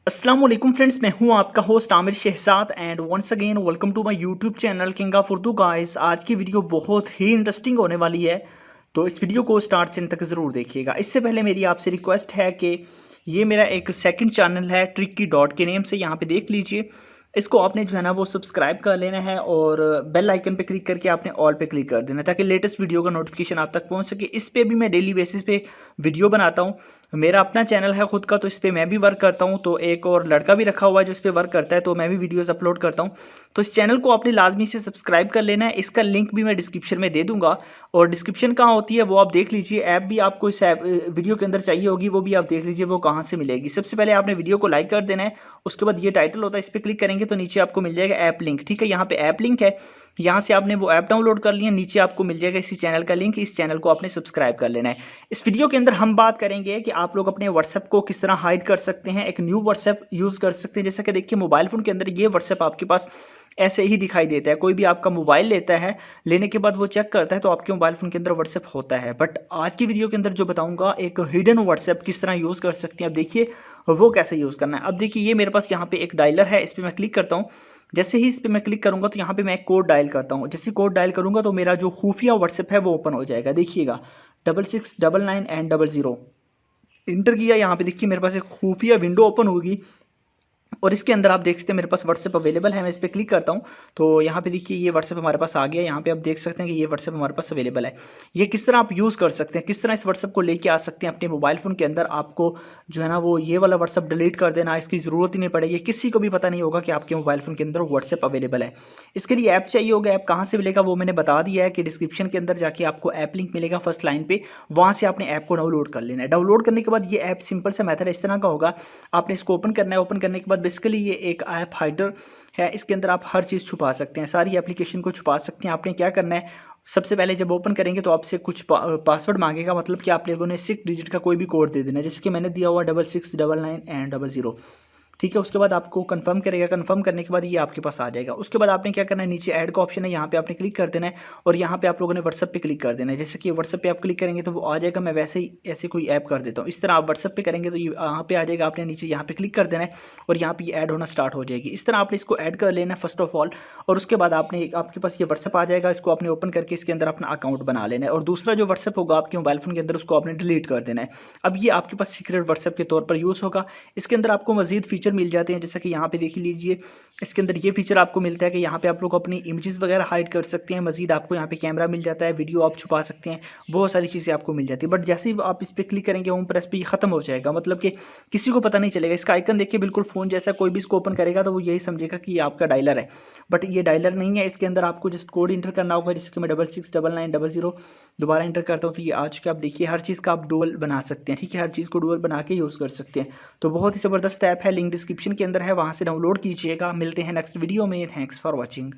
अस्सलाम वालेकुम फ्रेंड्स, मैं हूं आपका host Aamir Shahzad and once again welcome to my YouTube channel king of Urdu guys. आज की वीडियो बहुत ही इंटरेस्टिंग होने वाली है, तो इस वीडियो को स्टार्ट से एंड तक ज़रूर देखिएगा। इससे पहले मेरी आपसे रिक्वेस्ट है कि ये मेरा एक सेकंड चैनल है ट्रिकी डॉट के नेम से, यहाँ पे देख लीजिए। इसको आपने जो है ना वो सब्सक्राइब कर लेना है और बेल आइकन पे क्लिक करके आपने ऑल पे क्लिक कर देना है ताकि लेटेस्ट वीडियो का नोटिफिकेशन आप तक पहुंच सके। इस पे भी मैं डेली बेसिस पे वीडियो बनाता हूं। मेरा अपना चैनल है खुद का, तो इस पे मैं भी वर्क करता हूं। तो एक और लड़का भी रखा हुआ है जो इस पे वर्क करता है, तो मैं भी वीडियोस अपलोड करता हूं। तो इस चैनल को आपने लाजमी से सब्सक्राइब कर लेना है। इसका लिंक भी मैं डिस्क्रिप्शन में दे दूंगा, और डिस्क्रिप्शन कहाँ होती है वो आप देख लीजिए। ऐप भी आपको इस ऐप वीडियो के अंदर चाहिए होगी, वो भी आप देख लीजिए वो कहाँ से मिलेगी। सबसे पहले आपने वीडियो को लाइक कर देना है, उसके बाद ये टाइटल होता है, इस पर क्लिक करेंगे तो नीचे आपको मिल जाएगा ऐप लिंक। ठीक है, यहाँ पे ऐप लिंक है, यहाँ से आपने वो ऐप डाउनलोड कर लिया। नीचे आपको मिल जाएगा इसी चैनल का लिंक, इस चैनल को आपने सब्सक्राइब कर लेना है। इस वीडियो के अंदर हम बात करेंगे कि आप लोग अपने व्हाट्सएप को किस तरह हाइड कर सकते हैं, एक न्यू व्हाट्सएप यूज़ कर सकते हैं। जैसा कि देखिए मोबाइल फ़ोन के अंदर ये व्हाट्सएप आपके पास ऐसे ही दिखाई देता है। कोई भी आपका मोबाइल लेता है, लेने के बाद वो चेक करता है तो आपके मोबाइल फ़ोन के अंदर व्हाट्सएप होता है। बट आज की वीडियो के अंदर जो बताऊंगा, एक हिडन व्हाट्सएप किस तरह यूज़ कर सकते हैं। अब देखिए वो कैसे यूज़ करना है। अब देखिए ये मेरे पास यहाँ पे एक डायलर है, इस पर मैं क्लिक करता हूँ। जैसे ही इस पर मैं क्लिक करूंगा तो यहाँ पे मैं एक कोड डायल करता हूँ। जैसे कोड डायल करूंगा तो मेरा जो खुफिया व्हाट्सएप है वो ओपन हो जाएगा। देखिएगा 6699 एंड 00 इंटर किया, यहाँ पे देखिए मेरे पास एक खुफिया विंडो ओपन होगी और इसके अंदर आप देख सकते हैं मेरे पास व्हाट्सएप अवेलेबल है। मैं इस पर क्लिक करता हूँ तो यहाँ पे देखिए ये व्हाट्सएप हमारे पास आ गया। यहाँ पे आप देख सकते हैं कि ये व्हाट्सएप हमारे पास अवेलेबल है। ये किस तरह आप यूज़ कर सकते हैं, किस तरह इस व्हाट्सएप को लेके आ सकते हैं अपने मोबाइल फ़ोन के अंदर। आपको जो है ना वो ये वाला व्हाट्सएप डिलीट कर देना, इसकी ज़रूरत ही नहीं पड़ेगी। किसी को भी पता नहीं होगा कि आपके मोबाइल फ़ोन के अंदर व्हाट्सएप अवेलेबल है। इसके लिए ऐप चाहिए होगा। ऐप कहाँ से मिलेगा वो मैंने बता दिया है कि डिस्क्रिप्शन के अंदर जाके आपको ऐप लिंक मिलेगा फर्स्ट लाइन पे, वहाँ से आपने ऐप को डाउनलोड कर लेना है। डाउनलोड करने के बाद ये ऐप सिंपल सा मेथड इस तरह का होगा, आपने इसको ओपन करना है। ओपन करने के बाद बेसिकली ये एक ऐप हाइडर है, इसके अंदर आप हर चीज़ छुपा सकते हैं, सारी एप्लीकेशन को छुपा सकते हैं। आपने क्या करना है, सबसे पहले जब ओपन करेंगे तो आपसे कुछ पासवर्ड मांगेगा, मतलब कि आप लोगों ने 6 डिजिट का कोई भी कोड दे देना है, जैसे कि मैंने दिया हुआ 6699 एंड 00। ठीक है, उसके बाद आपको कंफर्म करेगा। कंफर्म करने के बाद ये आपके पास आ जाएगा। उसके बाद आपने क्या करना है, नीचे ऐड का ऑप्शन है, यहाँ पे आपने क्लिक कर देना है और यहाँ पे आप लोगों ने व्हाट्सएप पे क्लिक कर देना है। जैसे कि व्हाट्सएप पे आप क्लिक करेंगे तो वो आ जाएगा। मैं वैसे ही ऐसे कोई ऐप कर देता हूँ। इस तरह आप व्हाट्सएप पे करेंगे तो ये यहाँ पे आ जाएगा। आपने नीचे यहाँ पे क्लिक कर देना है और यहाँ पे ये ऐड होना स्टार्ट हो जाएगी। इस तरह आपने इसको ऐड कर लेना है फर्स्ट ऑफ ऑल, और उसके बाद आपने आपके पास ये व्हाट्सएप आ जाएगा। इसको आपने ओपन करके इसके अंदर अपना अकाउंट बना लेना है, और दूसरा जो व्हाट्सएप होगा आपके मोबाइल फोन के अंदर उसको आपने डिलीट कर देना है। अब ये आपके पास सीक्रेट व्हाट्सएप के तौर पर यूज़ होगा। इसके अंदर आपको मजीद फीचर मिल जाते हैं, जैसे कि यहाँ पे देख लीजिए। इसके अंदर ये फीचर आपको मिलता है कि यहाँ पे आप लोग अपनी इमेजेस वगैरह हाइड कर सकते हैं। मजीद आपको यहाँ पे कैमरा मिल जाता है, वीडियो आप छुपा सकते हैं, बहुत सारी चीज़ें आपको मिल जाती है। बट जैसे ही आप इस पर क्लिक करेंगे होम प्रेस पे, ये खत्म हो जाएगा, मतलब कि किसी को पता नहीं चलेगा। इसका आइकन देखिए बिल्कुल फ़ोन जैसा, कोई भी इसको ओपन करेगा तो वो यही समझेगा कि ये आपका डायलर है, बट ये डायलर नहीं है। इसके अंदर आपको जस्ट कोड इंटर करना होगा, जिसके मैं 669900 दोबारा इंटर करता हूँ तो ये आ चुका है। आप देखिए हर चीज़ का आप डुअल बना सकते हैं। ठीक है, हर चीज़ को डुअल बना के यूज़ कर सकते हैं। तो बहुत ही ज़बरदस्त ऐप है, लिंक डिस्क्रिप्शन के अंदर है, वहाँ से डाउनलोड कीजिएगा। मिलते हैं नेक्स्ट वीडियो में। Thanks for watching.